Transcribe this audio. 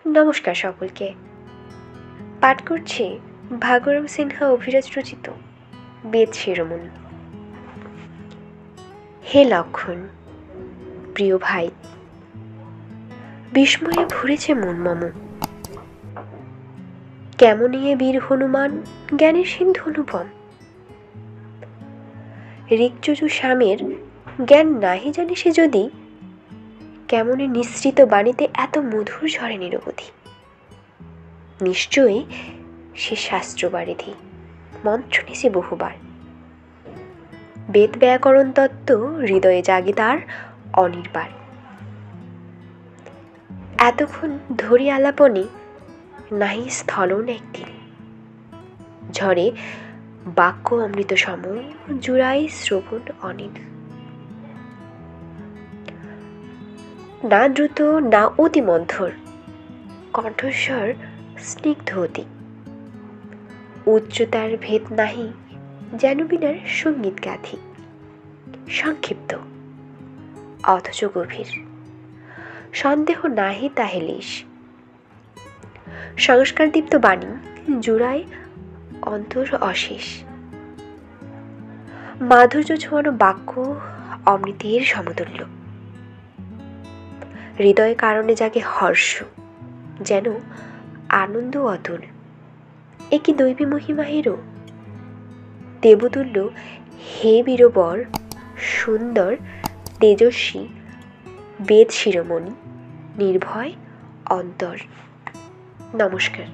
নমস্কার সকলকে। পাঠ করছি ভাগরম সিনহা অভিরাজ রচিত বেদ শিরোমণি। হে লক্ষণ, প্রিয় ভাই, বিস্ময়ে ভরেছে মন মম। কেমন ইয়ে বীর হনুমান, জ্ঞানের সিন্ধু অনুপম। ঋকযজু শ্যামের জ্ঞান নাহি জানে সে যদি, কেমন নিঃসৃত বাণীতে এত মধুর ঝরে নিরবধি। নিশ্চয়ই সে শাস্ত্রবারিধি, মন্ত্র নিছে বহুবার। বেদ ব্যাকরণ তত্ত্ব হৃদয়ে জাগে তার অনির্বার। এতক্ষণ ধরি আলাপনে নাহি স্থলন একদিন, ঝরে বাক্য অমৃত সম, জুড়াই শ্রবণ অনিল। না দ্রুত না অতি মন্থর, কণ্ঠস্বর স্নিগ্ধ অতি। উচ্চতার ভেদ নাহি, যেন বিনার সঙ্গীত গাথি। সংক্ষিপ্ত অথচ গভীর, সন্দেহ নাহি তাহে লেশ। সংস্কারদীপ্ত বাণী জুড়ায় অন্তর অশেষ। মাধুর্য ছোঁয়ানো বাক্য অমৃতের সমতুল্য। হৃদয় কারণে জাগে হর্ষ, যেন আনন্দ অতুল। একি দৈবী মহিমা হেরো, দেবতুল্য হে বীরবর, সুন্দর তেজস্বী বেদ শিরোমণি, নির্ভয় অন্তর। নমস্কার।